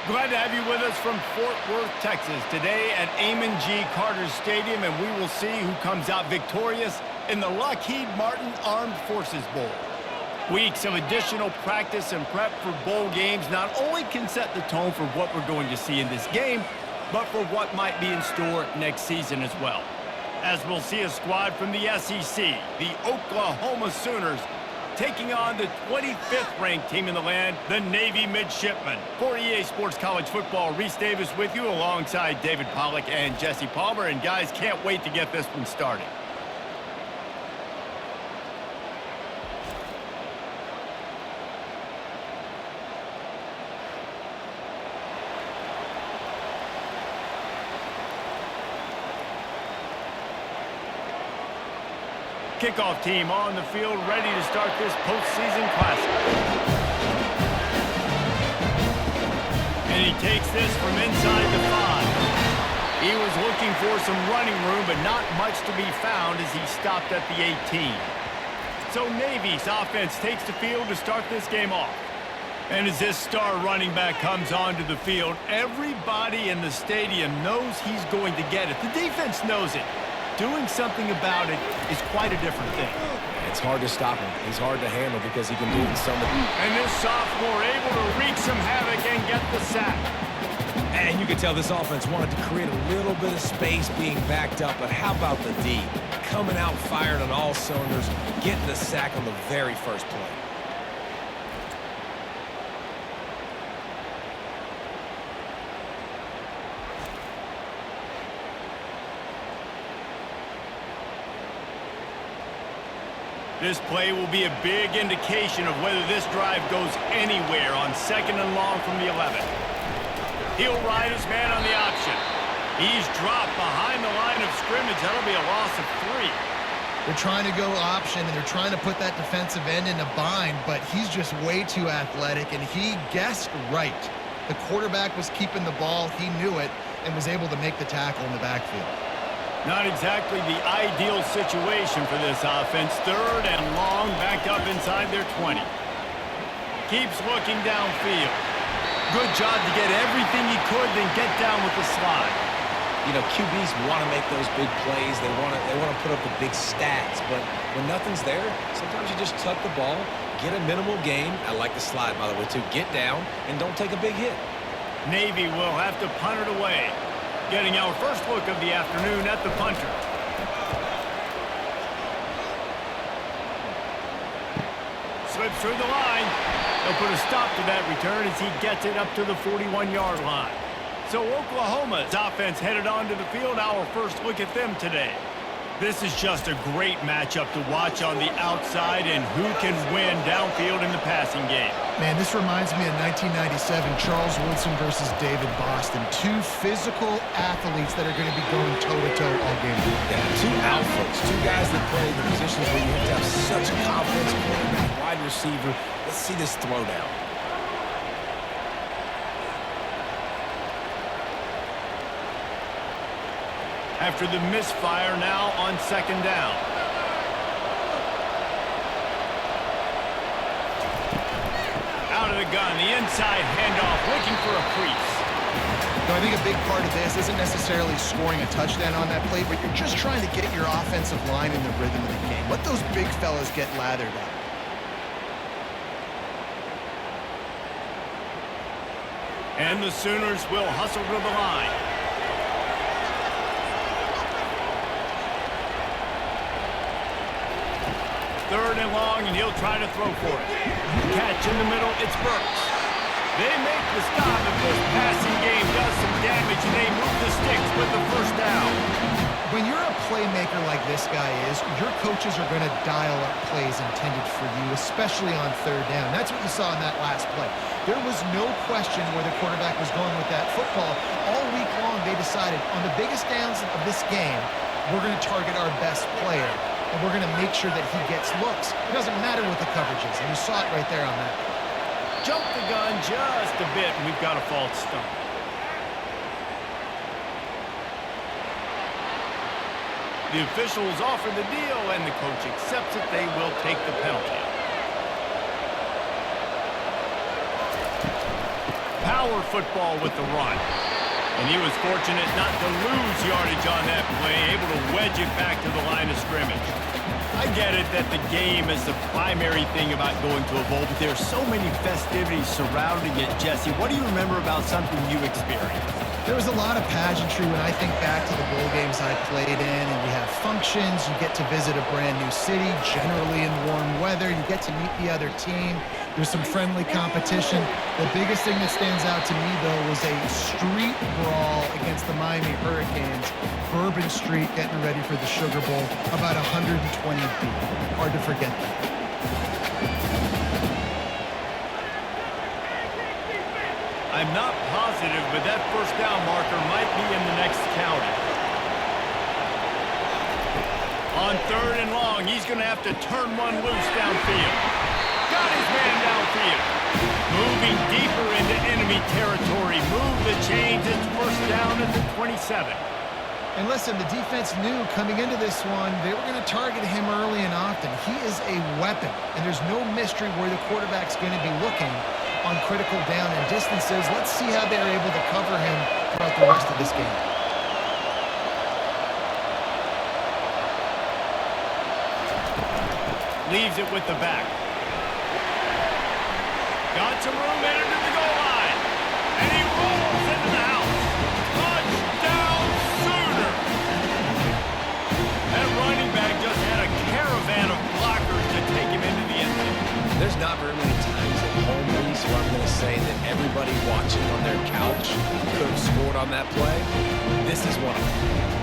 Glad to have you with us from Fort Worth, Texas, today at Amon G. Carter Stadium, and we will see who comes out victorious in the Lockheed Martin Armed Forces Bowl. Weeks of additional practice and prep for bowl games not only can set the tone for what we're going to see in this game, but for what might be in store next season as well. As we'll see a squad from the SEC, the Oklahoma Sooners, taking on the 25th ranked team in the land, the Navy Midshipmen. For EA Sports College Football, Reese Davis with you alongside David Pollack and Jesse Palmer. And guys, can't wait to get this one started. Kickoff team on the field, ready to start this postseason classic. And he takes this from inside the 5. He was looking for some running room, but not much to be found as he stopped at the 18. So Navy's offense takes the field to start this game off. And as this star running back comes onto the field, everybody in the stadium knows he's going to get it. The defense knows it. Doing something about it is quite a different thing. It's hard to stop him. He's hard to handle because he can do it in some of them. And this sophomore able to wreak some havoc and get the sack. And you can tell this offense wanted to create a little bit of space being backed up, but how about the D? Coming out firing on all cylinders, getting the sack on the very first play. This play will be a big indication of whether this drive goes anywhere on 2nd and long from the 11. He'll ride his man on the option. He's dropped behind the line of scrimmage. That'll be a loss of 3. They're trying to go option, and they're trying to put that defensive end in a bind, but he's just way too athletic, and he guessed right. The quarterback was keeping the ball. He knew it and was able to make the tackle in the backfield. Not exactly the ideal situation for this offense. 3rd and long, backed up inside their 20. Keeps looking downfield. Good job to get everything he could, then get down with the slide. You know, QBs want to make those big plays. They want to put up the big stats. But when nothing's there, sometimes you just tuck the ball, get a minimal gain. I like the slide, by the way, too. Get down and don't take a big hit. Navy will have to punt it away. Getting our first look of the afternoon at the punter. Slips through the line. They'll put a stop to that return as he gets it up to the 41-yard line. So Oklahoma's offense headed onto the field. Our first look at them today. This is just a great matchup to watch on the outside and who can win downfield in the passing game. Man, this reminds me of 1997, Charles Woodson versus David Boston. 2 physical athletes that are going to be going toe-to-toe all game. Yeah, 2 alphas, 2 guys that play the positions where you have to have such confidence, quarterback, wide receiver. Let's see this throwdown. After the misfire, now on 2nd down. Out of the gun, the inside handoff, looking for a crease. No, I think a big part of this isn't necessarily scoring a touchdown on that play, but you're just trying to get your offensive line in the rhythm of the game. Let those big fellas get lathered up. And the Sooners will hustle to the line. Third and long, and he'll try to throw for it. Catch in the middle, it's Burks. They make the stop, and this passing game does some damage, and they move the sticks with the first down. When you're a playmaker like this guy is, your coaches are going to dial up plays intended for you, especially on 3rd down. That's what you saw in that last play. There was no question where the quarterback was going with that football. All week long, they decided on the biggest downs of this game, we're going to target our best player. And we're going to make sure that he gets looks. It doesn't matter what the coverage is. And you saw it right there on that. Jump the gun just a bit, and we've got a false start. The officials offer the deal, and the coach accepts it. They will take the penalty. power football with the run. And he was fortunate not to lose yardage on that play, able to wedge it back to the line of scrimmage. I get it that the game is the primary thing about going to a bowl, but there are so many festivities surrounding it. Jesse, what do you remember about something you experienced? There was a lot of pageantry when I think back to the bowl games I played in, and you have functions, you get to visit a brand new city, generally in warm weather, you get to meet the other team, there's some friendly competition. The biggest thing that stands out to me, though, was a street brawl against the Miami Hurricanes. Bourbon Street getting ready for the Sugar Bowl, about 120 deep. Hard to forget that. I'm not positive, but that first down marker might be in the next county. On 3rd and long, he's going to have to turn one loose downfield. Got his man downfield. Moving deeper into enemy territory. Move the chains. It's first down at the 27. And listen, the defense knew coming into this one, they were going to target him early and often. He is a weapon, and there's no mystery where the quarterback's going to be looking on critical down and distances. Let's see how they're able to cover him throughout the rest of this game. Leaves it with the back. Got some room headed to the goal line. And he rolls into the house. Touchdown, Sooner! That running back just had a caravan of blockers to take him into the end zone. There's not very many times at home, Reese, where I'm going to say that everybody watching on their couch could have scored on that play. This is one of them.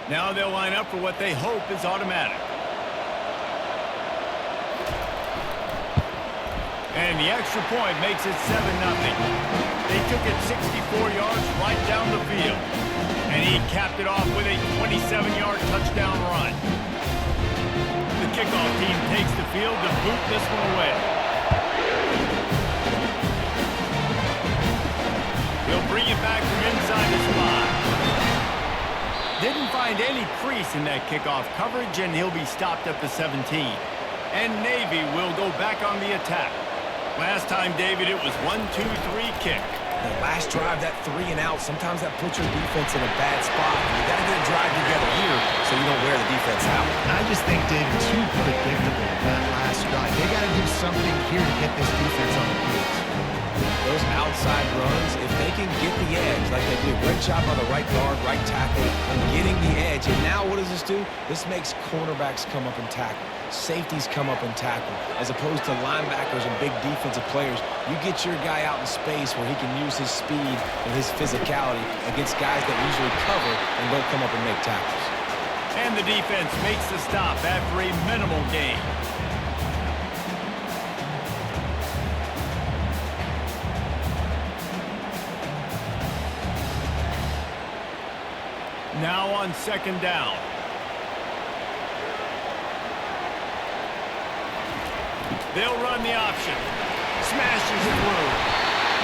Now they'll line up for what they hope is automatic. And the extra point makes it 7-0. They took it 64 yards right down the field. And he capped it off with a 27-yard touchdown run. The kickoff team takes the field to boot this one away. They'll bring it back from inside the spot. Didn't find any crease in that kickoff coverage, and he'll be stopped at the 17. And Navy will go back on the attack. Last time, David, it was 1-2-3 kick. The last drive, that 3 and out, sometimes that puts your defense in a bad spot. You got to get a drive together here so you don't wear the defense out. I just think, David, too predictable that last drive. They got to do something here to get this defense on the field. Those outside runs, if they can get the edge like they do, great job on the right guard, right tackle, and getting the edge. And now what does this do? This makes cornerbacks come up and tackle. Safeties come up and tackle. As opposed to linebackers and big defensive players, you get your guy out in space where he can use his speed and his physicality against guys that usually cover and don't come up and make tackles. And the defense makes the stop after a minimal gain. Now on 2nd down. They'll run the option. Smashes it through.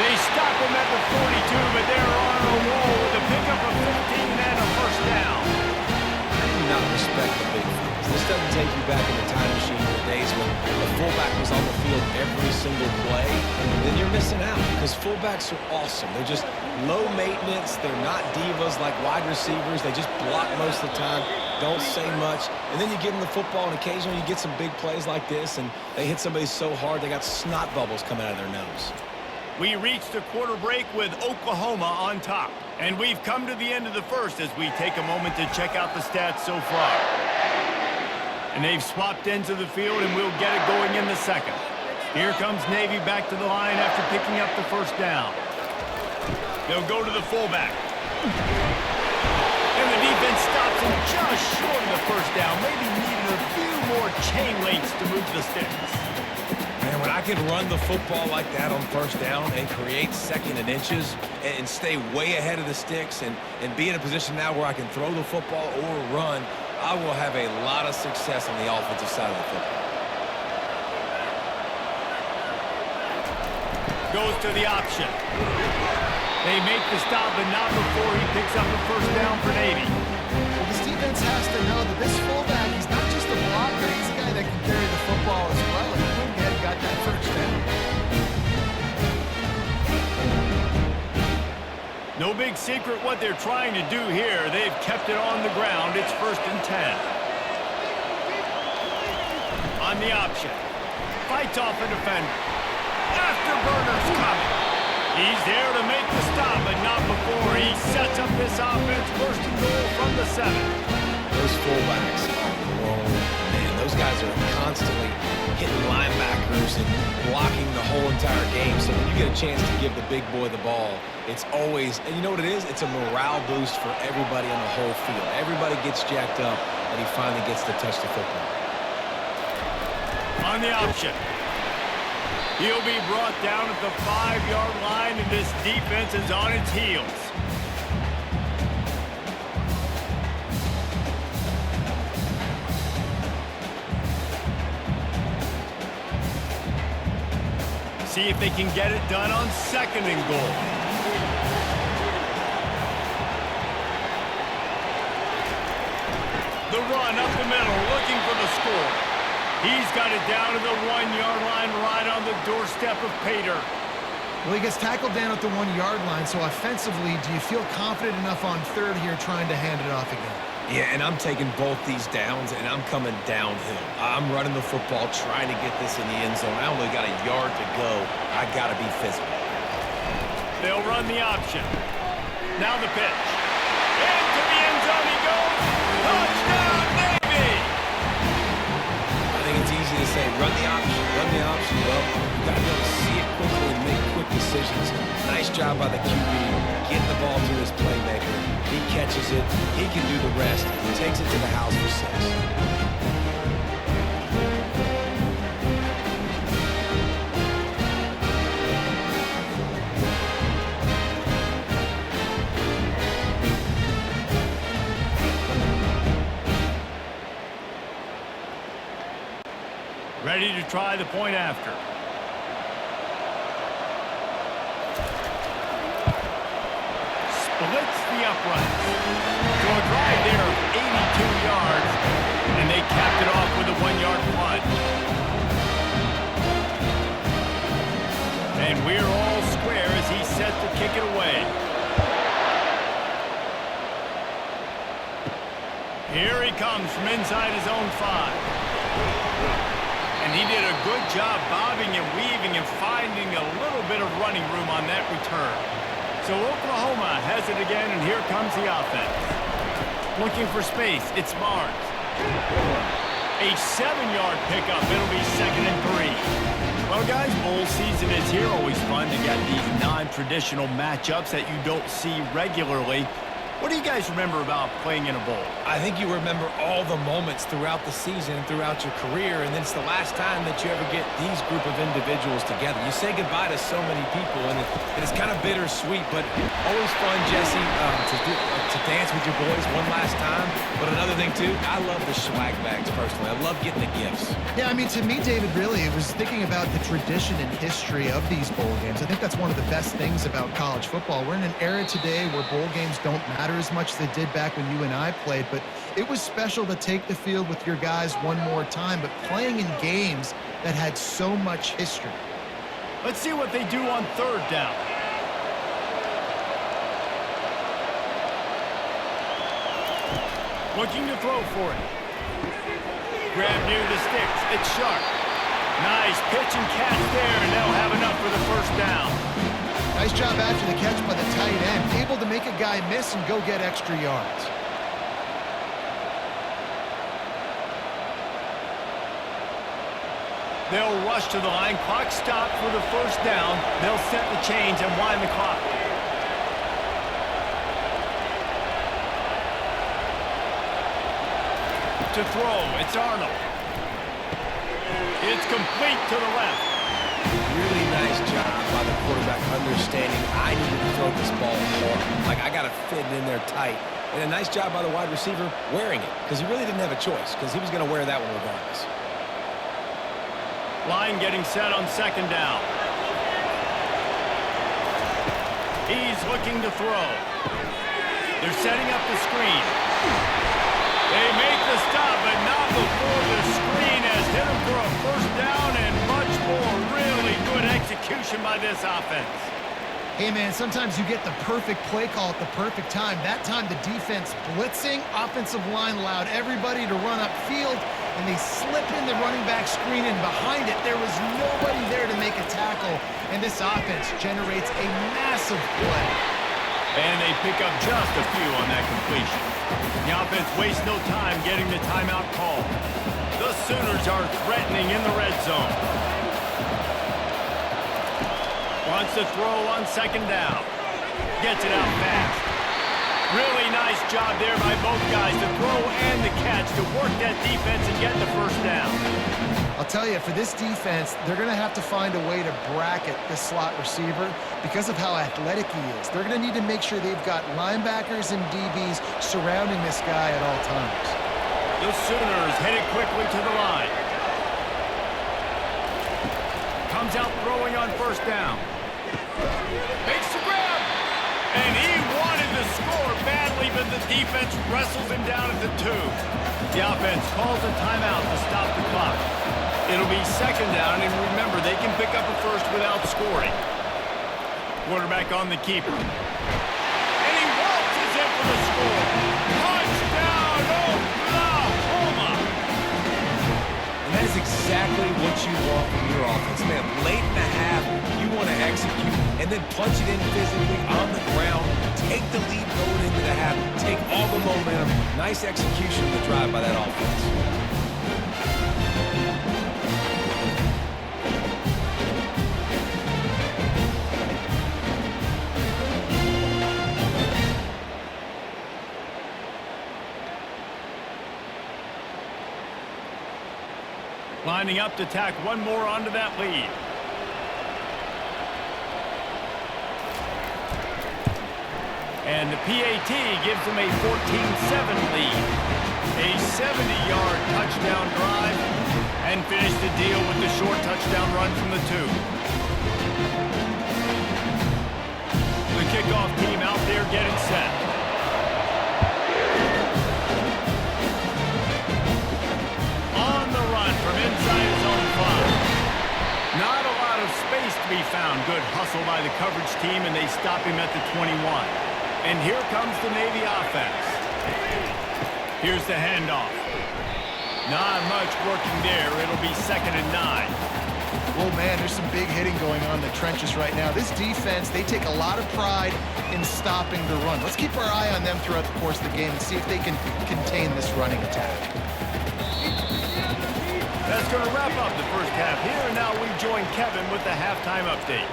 They stop him at the 42, but they're on a roll with a pickup of 15 and a first down. I do not respect the big fellas. This doesn't take you back in the time machine to the days when the fullback was on the field every single play. Then you're missing out because fullbacks are awesome. They're just low maintenance. They're not divas like wide receivers. They just block most of the time, don't say much. And then you give them the football, and occasionally you get some big plays like this, and they hit somebody so hard they got snot bubbles coming out of their nose. We reached a quarter break with Oklahoma on top. And we've come to the end of the first as we take a moment to check out the stats so far. And they've swapped ends of the field, and we'll get it going in the second. Here comes Navy back to the line after picking up the first down. They'll go to the fullback. And the defense stops him just short of the first down. Maybe needed a few more chain links to move the sticks. Man, when I can run the football like that on first down and create 2nd and inches and stay way ahead of the sticks and be in a position now where I can throw the football or run, I will have a lot of success on the offensive side of the football. Goes to the option. They make the stop, but not before he picks up the first down for Navy. Well, this defense has to know that this fullback, he's not just a blocker, he's a guy that can carry the football as well. And he went ahead and got that first down. No big secret what they're trying to do here. They've kept it on the ground. It's 1st and 10. On the option. Fights off a defender. Afterburner's coming. He's there to make the stop, but not before he sets up this offense. 1st and goal from the 7. Those fullbacks are grown, man. Those guys are constantly hitting linebackers and blocking the whole entire game. So when you get a chance to give the big boy the ball, it's always, and you know what it is? It's a morale boost for everybody on the whole field. Everybody gets jacked up, and he finally gets to touch the football. On the option. He'll be brought down at the 5-yard line, and this defense is on its heels. See if they can get it done on 2nd and goal. The run up the middle, looking for the score. He's got it down to the 1-yard line, right on the doorstep of Pater. Well, he gets tackled down at the 1-yard line, so offensively, do you feel confident enough on 3rd here trying to hand it off again? Yeah, and I'm taking both these downs, and I'm coming downhill. I'm running the football, trying to get this in the end zone. I only got a yard to go. I got to be physical. They'll run the option. Now the pitch. Into the end zone he goes. Touchdown, Navy! I think it's easy to say, run the option, run the option. Well, you got to be able to see it quickly and make quick decisions. Nice job by the QB, getting the ball to his playmaker. He catches it, he can do the rest, and takes it to the house for 6. Ready to try the point after. Splits the uprights. So a drive there of 82 yards, and they capped it off with a 1-yard punt. And we're all square as he set to kick it away. Here he comes from inside his own 5. And he did a good job bobbing and weaving and finding a little bit of running room on that return. So Oklahoma has it again, and here comes the offense. Looking for space, it's Barnes. A 7-yard pickup, it'll be 2nd and 3. Well, guys, bowl season is here. Always fun to get these non-traditional matchups that you don't see regularly. What do you guys remember about playing in a bowl? I think you remember all the moments throughout the season and throughout your career, and then it's the last time that you ever get these group of individuals together. You say goodbye to so many people, and it's kind of bittersweet, but always fun, Jesse, to dance with your boys one last time. But another thing, too, I love the swag bags, personally. I love getting the gifts. Yeah, I mean, to me, David, really, it was thinking about the tradition and history of these bowl games. I think that's one of the best things about college football. We're in an era today where bowl games don't matter as much as they did back when you and I played, but it was special to take the field with your guys one more time, but playing in games that had so much history. Let's see what they do on 3rd down. Looking to throw for it. Grab near the sticks. It's Sharp. Nice pitch and catch there, and they'll have enough for the 1st down. Nice job after the catch by the tight end, able to make a guy miss and go get extra yards. They'll rush to the line. Clock stopped for the 1st down. They'll set the chains and wind the clock. To throw, it's Arnold. It's complete to the left. Really nice job by the quarterback understanding I need to throw this ball hard. Like, I got to fit it in there tight. And a nice job by the wide receiver wearing it, because he really didn't have a choice, because he was going to wear that one regardless. Line getting set on 2nd down. He's looking to throw. They're setting up the screen. They make the stop, but not before the screen has hit him for a first down and much more. Really good execution by this offense. Hey, man, sometimes you get the perfect play call at the perfect time. That time the defense blitzing, offensive line allowed everybody to run upfield, and they slip in the running back screen, and behind it there was nobody there to make a tackle, and this offense generates a massive play. And they pick up just a few on that completion. The offense wastes no time getting the timeout call. The Sooners are threatening in the red zone. Wants to throw on second down. Gets it out fast. Really nice job there by both guys to throw and the catch to work that defense and get the first down. I'll tell you, for this defense, they're going to have to find a way to bracket this slot receiver because of how athletic he is. They're going to need to make sure they've got linebackers and DBs surrounding this guy at all times. The Sooners headed quickly to the line. Comes out throwing on first down. Makes the grab. And he wanted to score badly, but the defense wrestles him down at the 2. The offense calls a timeout to stop the clock. It'll be second down, and remember, they can pick up a first without scoring. Quarterback on the keeper. And he waltzes in for the score. Touchdown, Oklahoma! And that is exactly what you want from your offense, man. Late in the half, you want to execute and then punch it in physically on the ground, take the lead going into the half, take all the momentum. Nice execution of the drive by that offense. Lining up to tack one more onto that lead. And the PAT gives them a 14-7 lead. A 70-yard touchdown drive, and finish the deal with the short touchdown run from the 2. The kickoff team out there getting set. From inside his own 5. Not a lot of space to be found. Good hustle by the coverage team, and they stop him at the 21. And here comes the Navy offense. Here's the handoff. Not much working there. It'll be 2nd and 9. Oh, man, there's some big hitting going on in the trenches right now. This defense, they take a lot of pride in stopping the run. Let's keep our eye on them throughout the course of the game and see if they can contain this running attack. That's going to wrap up the first half here, and now we join Kevin with the halftime update.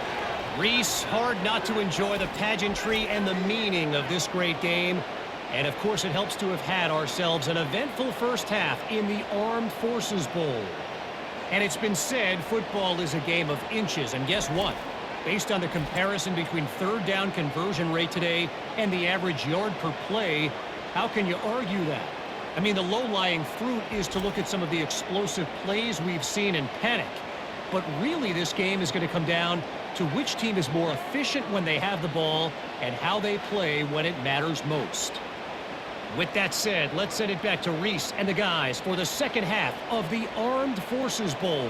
Reese, hard not to enjoy the pageantry and the meaning of this great game. And, of course, it helps to have had ourselves an eventful first half in the Armed Forces Bowl. And it's been said football is a game of inches. And guess what? Based on the comparison between third down conversion rate today and the average yard per play, how can you argue that? I mean, the low-lying fruit is to look at some of the explosive plays we've seen in panic. But really, this game is going to come down to which team is more efficient when they have the ball and how they play when it matters most. With that said, let's send it back to Reese and the guys for the second half of the Armed Forces Bowl.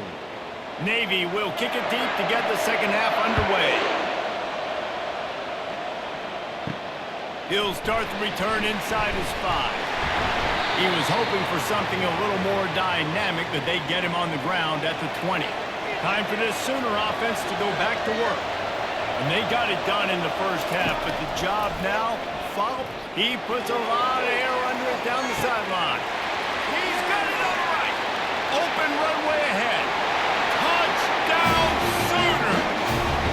Navy will kick it deep to get the second half underway. He'll start the return inside his 5. He was hoping for something a little more dynamic, but they get him on the ground at the 20. Time for this Sooner offense to go back to work. And they got it done in the first half, but the job now, Fulp, he puts a lot of air under it down the sideline. He's got it up right. Open runway ahead. Touchdown Sooner!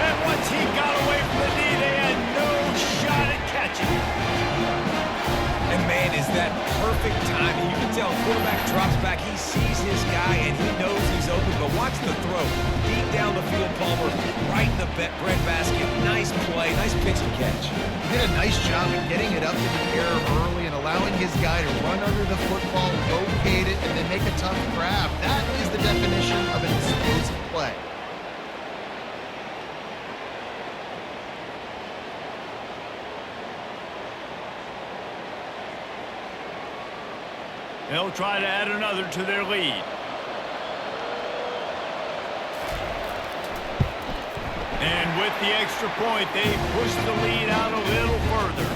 And once he got away from the knee, they had no shot at catching him. And, man, is that perfect timing. You can tell quarterback drops back. He sees his guy, and he knows he's open. But watch the throw. Deep down the field, Palmer, right in the breadbasket. Nice play. Nice pitch and catch. He did a nice job of getting it up in the air early and allowing his guy to run under the football, locate it, and then make a tough grab. That is the definition of an explosive play. They'll try to add another to their lead. And with the extra point, they push the lead out a little further.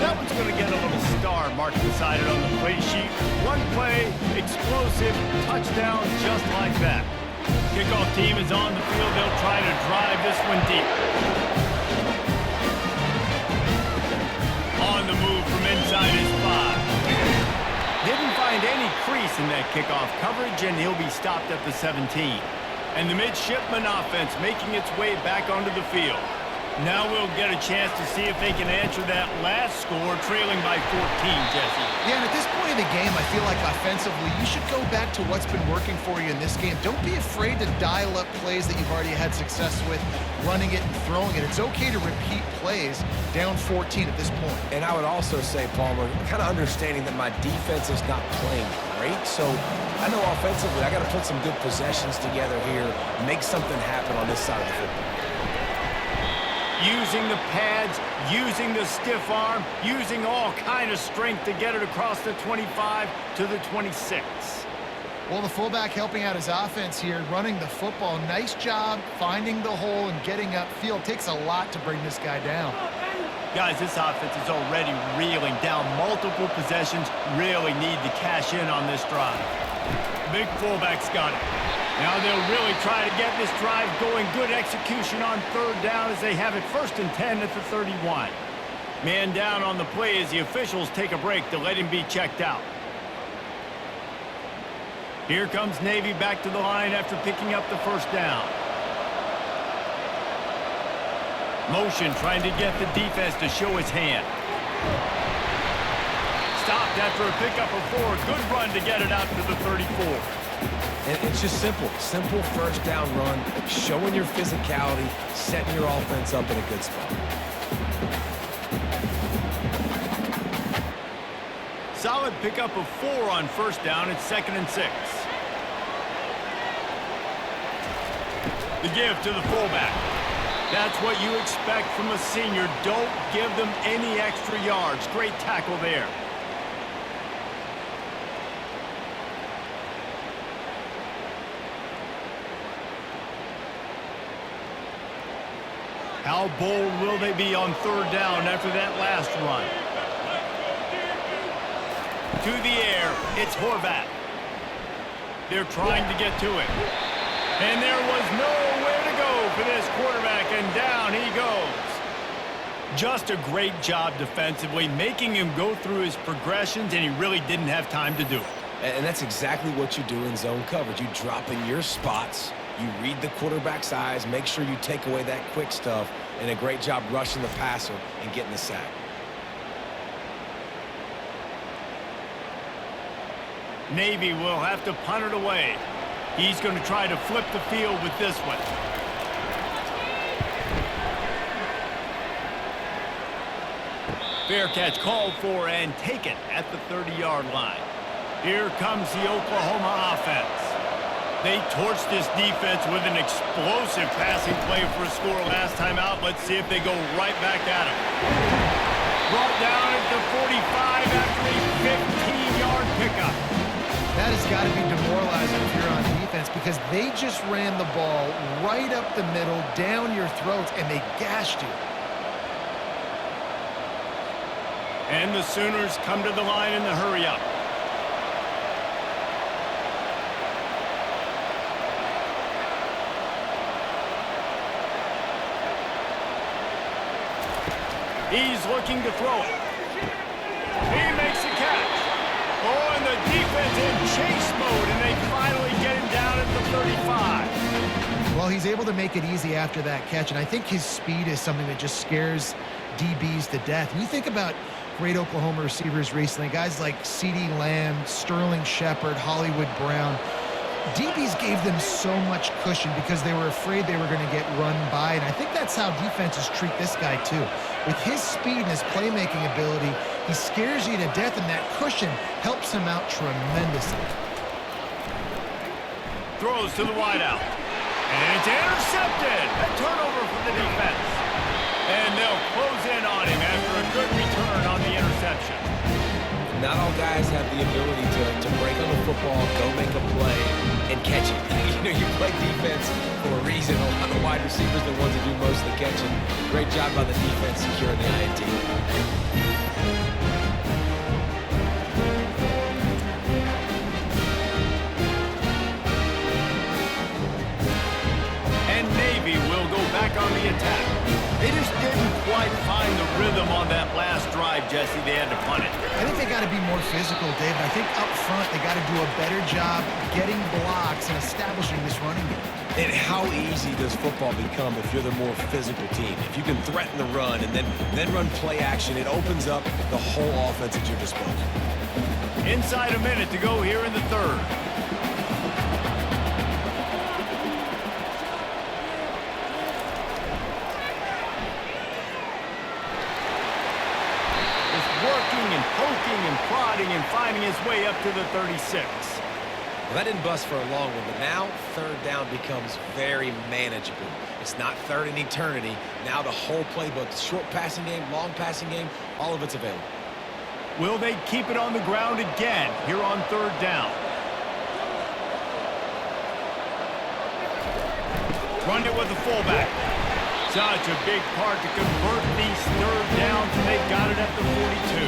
That one's going to get a little star marked beside it on the play sheet. One play, explosive, touchdown just like that. Kickoff team is on the field. They'll try to drive this one deep. On the move from inside his 5. Didn't find any crease in that kickoff coverage, and he'll be stopped at the 17. And the midshipman offense making its way back onto the field. Now we'll get a chance to see if they can answer that last score, trailing by 14, Jesse. Yeah, and at this point in the game, I feel like offensively, you should go back to what's been working for you in this game. Don't be afraid to dial up plays that you've already had success with, running it and throwing it. It's okay to repeat plays down 14 at this point. And I would also say, Palmer, kind of understanding that my defense is not playing great, so I know offensively I got to put some good possessions together here, make something happen on this side of the football. Using the pads, using the stiff arm, using all kind of strength to get it across the 25 to the 26. Well, the fullback helping out his offense here, running the football. Nice job finding the hole and getting upfield. Takes a lot to bring this guy down. Guys, this offense is already reeling down multiple possessions. Really need to cash in on this drive. Big fullback's got it. Now they'll really try to get this drive going. Good execution on third down as they have it 1st and 10 at the 31. Man down on the play as the officials take a break to let him be checked out. Here comes Navy back to the line after picking up the 1st down. Motion trying to get the defense to show his hand. Stopped after a pickup of 4. Good run to get it out to the 34. And it's just simple 1st down run, showing your physicality, setting your offense up in a good spot. Solid pickup of 4 on 1st down. It's 2nd and 6. The give to the fullback. That's what you expect from a senior. Don't give them any extra yards. Great tackle there. How bold will they be on 3rd down after that last run? To the air, it's Horvat. They're trying to get to it. And there was nowhere to go for this quarterback, and down he goes. Just a great job defensively, making him go through his progressions, and he really didn't have time to do it. And that's exactly what you do in zone coverage. You drop in your spots, you read the quarterback's eyes, make sure you take away that quick stuff, and a great job rushing the passer and getting the sack. Navy will have to punt it away. He's going to try to flip the field with this one. Fair catch called for and taken at the 30-yard line. Here comes the Oklahoma offense. They torched this defense with an explosive passing play for a score last time out. Let's see if they go right back at it. Brought down at the 45 after a 15-yard pickup. That has got to be demoralizing if you're on defense because they just ran the ball right up the middle, down your throats, and they gashed you. And the Sooners come to the line in the hurry-up. He's looking to throw it. He makes the catch. Oh, and the defense in chase mode, and they finally get him down at the 35. Well, he's able to make it easy after that catch, and I think his speed is something that just scares DBs to death. And you think about great Oklahoma receivers recently, guys like CeeDee Lamb, Sterling Shepard, Hollywood Brown. DBs gave them so much cushion because they were afraid they were going to get run by, and I think that's how defenses treat this guy too. With his speed and his playmaking ability, he scares you to death, and that cushion helps him out tremendously. Throws to the wideout. And it's intercepted. A turnover for the defense. And they'll close in on him after a good return on the interception. Not all guys have the ability to break on the football, go make a play, and catch it. You play defense for a reason. A lot of the wide receivers are the ones that do most of the catching. Great job by the defense securing the INT. Will go back on the attack. They just didn't quite find the rhythm on that last drive, Jesse. They had to punt it. I think they got to be more physical, Dave. I think up front they got to do a better job getting blocks and establishing this running game. And how easy does football become if you're the more physical team? If you can threaten the run and then run play action, it opens up the whole offense at your disposal. Inside a minute to go here in the third. Working and poking and prodding and finding his way up to the 36. Well, that didn't bust for a long one, but now third down becomes very manageable. It's not third in eternity. Now the whole playbook, short passing game, long passing game, all of it's available. Will they keep it on the ground again here on third down? Run it with the fullback. Such a big part to convert these third downs, and they got it at the 42.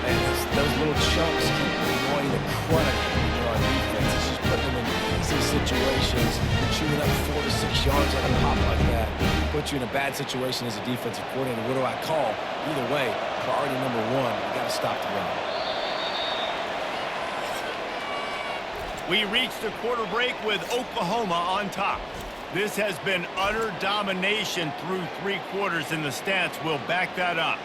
And those little chunks keep annoying the crud out of you when you're on defense. It's just putting them in easy situations, shooting up 4 to 6 yards at a pop like that. Put you in a bad situation as a defensive coordinator. What do I call? Either way, priority number one, you got to stop the run. We reached the quarter break with Oklahoma on top. This has been utter domination through 3 quarters, and the stats will back that up.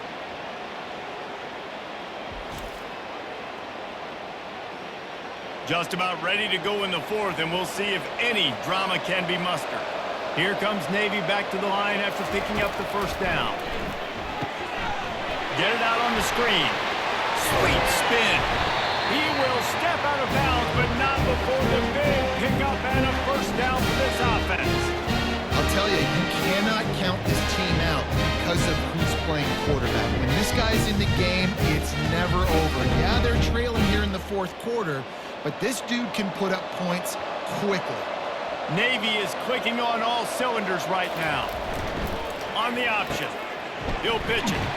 Just about ready to go in the fourth, and we'll see if any drama can be mustered. Here comes Navy back to the line after picking up the first down. Get it out on the screen. Sweet spin. He will step out of bounds, but not before the big pickup and a first down for this offense. I'll tell you, you cannot count this team out because of who's playing quarterback. When this guy's in the game, it's never over. Yeah, they're trailing here in the fourth quarter, but this dude can put up points quickly. Navy is clicking on all cylinders right now. On the option. He'll pitch it.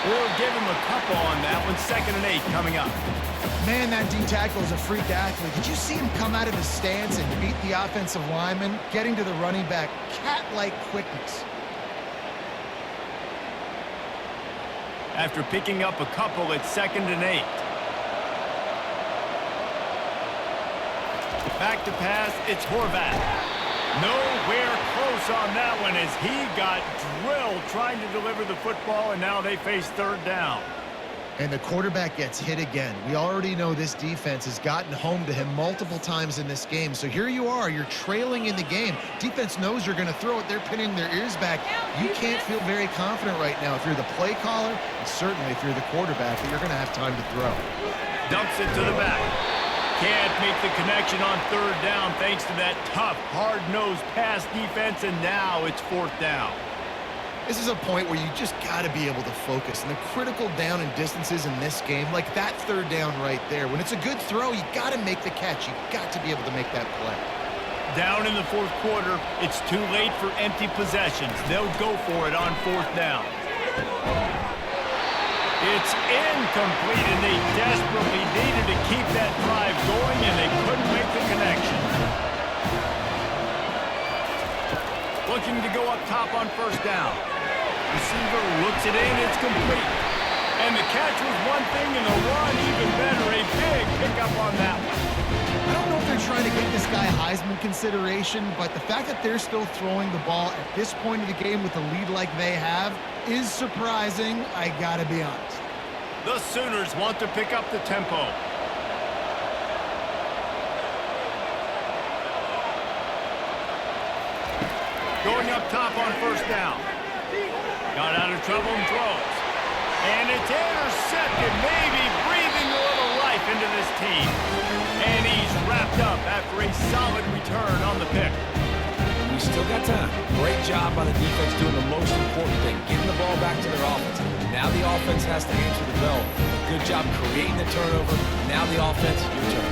We'll give him a couple on that one. 2nd and 8 coming up. Man, that D-tackle is a freak athlete. Did you see him come out of his stance and beat the offensive lineman, getting to the running back? Cat-like quickness. After picking up a couple, it's 2nd and 8. Back to pass, it's Horvath. Nowhere close on that one as he got drilled trying to deliver the football, and now they face third down. And the quarterback gets hit again. We already know this defense has gotten home to him multiple times in this game. So here you are, you're trailing in the game. Defense knows you're going to throw it. They're pinning their ears back. You can't feel very confident right now if you're the play caller, and certainly if you're the quarterback, that you're going to have time to throw. Dumps it to the back. Can't make the connection on third down thanks to that tough, hard-nosed pass defense, and now it's 4th down. This is a point where you just got to be able to focus. And the critical down and distances in this game, like that third down right there, when it's a good throw, you got to make the catch. You got to be able to make that play. Down in the 4th quarter, it's too late for empty possessions. They'll go for it on 4th down. It's incomplete, and they desperately needed to keep that drive going, and they couldn't make the connection. Looking to go up top on 1st down. Receiver looks it in, it's complete. And the catch was one thing, and the run even better. A big pickup on that one. I don't know if they're trying to get this guy Heisman consideration, but the fact that they're still throwing the ball at this point of the game with a lead like they have is surprising, I gotta be honest. The Sooners want to pick up the tempo. Going up top on 1st down. Got out of trouble and throws. And it's intercepted, maybe breathing a little life into this team. And he's wrapped up after a solid return on the pick. You We still got time. Great job by the defense doing the most important thing, getting the ball back to their offense. Now the offense has to answer the bell. Good job creating the turnover. Now the offense, your turn.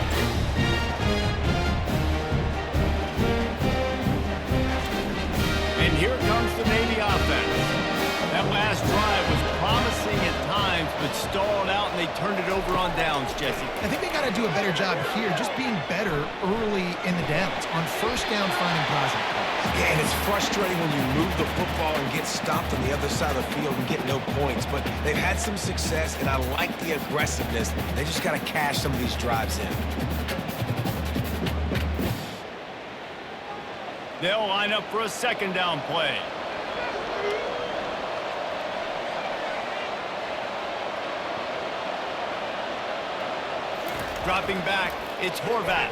And here comes the Navy offense. That last drive was promising at times, but stalled out, and they turned it over on downs, Jesse. I think they got to do a better job here, just being better early in the downs, on first down, finding positive plays. Yeah, and it's frustrating when you move the football and get stopped on the other side of the field and get no points. But they've had some success, and I like the aggressiveness. They just got to cash some of these drives in. They'll line up for a second down play. Dropping back, it's Horvath.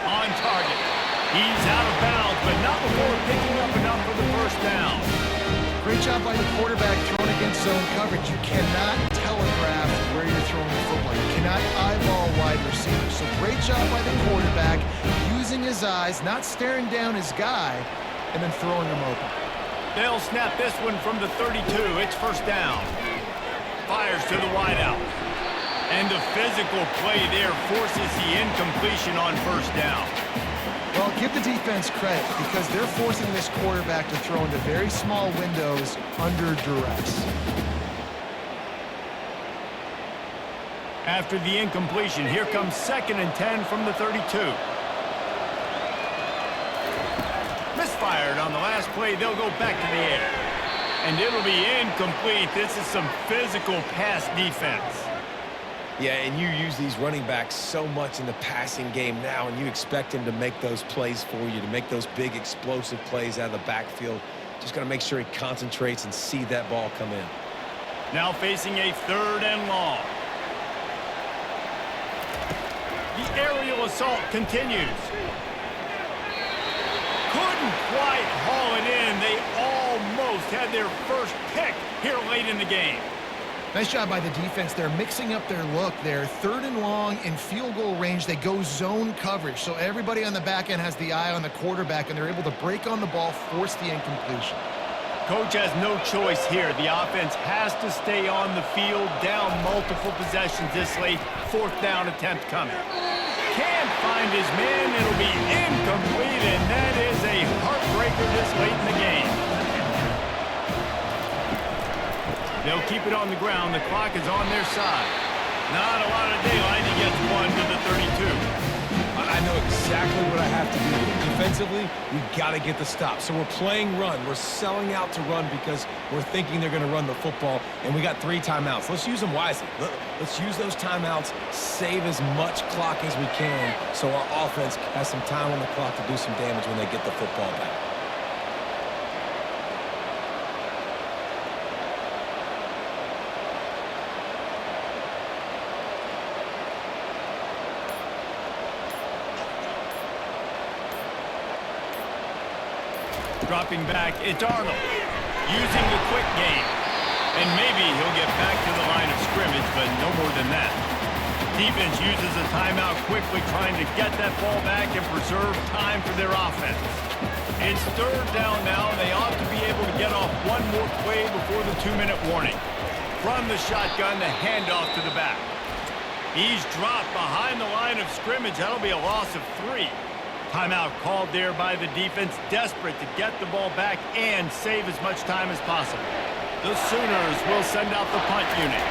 On target. He's out of bounds, but not before picking up enough for the first down. Great job by the quarterback throwing against zone coverage. You cannot telegraph where you're throwing the football. You cannot eyeball wide receivers. So great job by the quarterback using his eyes, not staring down his guy, and then throwing him open. They'll snap this one from the 32. It's first down. Fires to the wideout. And the physical play there forces the incompletion on first down. Well, give the defense credit because they're forcing this quarterback to throw into very small windows under duress. After the incompletion, here comes 2nd and 10 from the 32. Misfired on the last play. They'll go back to the air. And it'll be incomplete. This is some physical pass defense. Yeah, and you use these running backs so much in the passing game now, and you expect him to make those plays for you, to make those big explosive plays out of the backfield. Just got to make sure he concentrates and see that ball come in. Now facing a 3rd and long. The aerial assault continues. Couldn't quite haul it in. They almost had their first pick here late in the game. Nice job by the defense. They're mixing up their look there. 3rd and long in field goal range. They go zone coverage. So everybody on the back end has the eye on the quarterback, and they're able to break on the ball, force the incompletion. Coach has no choice here. The offense has to stay on the field, down multiple possessions this late. 4th down attempt coming. Can't find his man. It'll be incomplete, and that is a heartbreaker this late in the game. They'll keep it on the ground. The clock is on their side. Not a lot of daylight. He gets one to the 32. I know exactly what I have to do. Defensively, we got to get the stop. So we're playing run. We're selling out to run because we're thinking they're going to run the football, and we got 3 timeouts. Let's use them wisely. Let's use those timeouts, save as much clock as we can so our offense has some time on the clock to do some damage when they get the football back. Dropping back, it's Arnold. Using the quick game. And maybe he'll get back to the line of scrimmage, but no more than that. Defense uses a timeout quickly, trying to get that ball back and preserve time for their offense. It's 3rd down now. They ought to be able to get off one more play before the 2-minute warning. From the shotgun, the handoff to the back. He's dropped behind the line of scrimmage. That'll be a loss of 3. Timeout called there by the defense, desperate to get the ball back and save as much time as possible. The Sooners will send out the punt unit.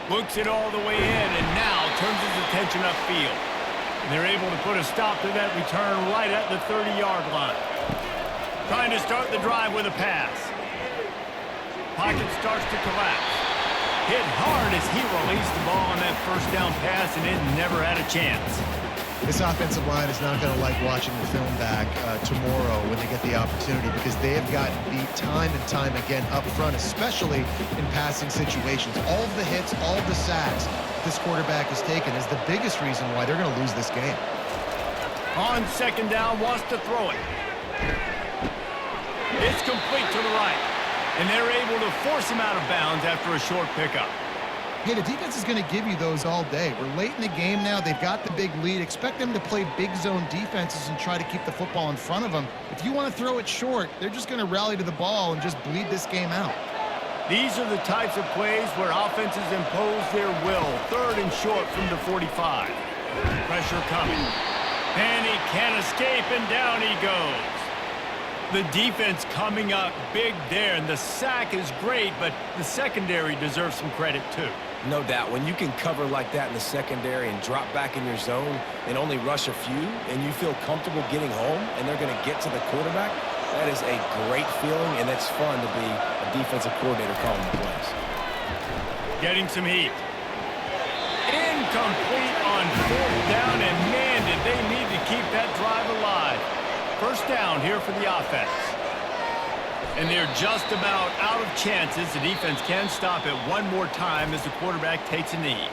Looks it all the way in and now turns his attention upfield. They're able to put a stop to that return right at the 30-yard line. Trying to start the drive with a pass. Pocket starts to collapse. Hit hard as he released the ball on that first down pass, and it never had a chance. This offensive line is not going to like watching the film back tomorrow when they get the opportunity because they have gotten beat time and time again up front, especially in passing situations. All of the hits, all of the sacks this quarterback has taken is the biggest reason why they're going to lose this game. On 2nd down, wants to throw it. It's complete to the right. And they're able to force him out of bounds after a short pickup. Hey, the defense is going to give you those all day. We're late in the game now. They've got the big lead. Expect them to play big zone defenses and try to keep the football in front of them. If you want to throw it short, they're just going to rally to the ball and just bleed this game out. These are the types of plays where offenses impose their will. 3rd and short from the 45. Pressure coming. And he can't escape, and down he goes. The defense coming up big there, and the sack is great, but the secondary deserves some credit too. No doubt. When you can cover like that in the secondary and drop back in your zone and only rush a few, and you feel comfortable getting home, and they're going to get to the quarterback, that is a great feeling, and it's fun to be a defensive coordinator calling the plays. Getting some heat. Incomplete on 4th down, and man, did they need to keep that drive alive. 1st down here for the offense. And they're just about out of chances. The defense can stop it one more time as the quarterback takes a knee.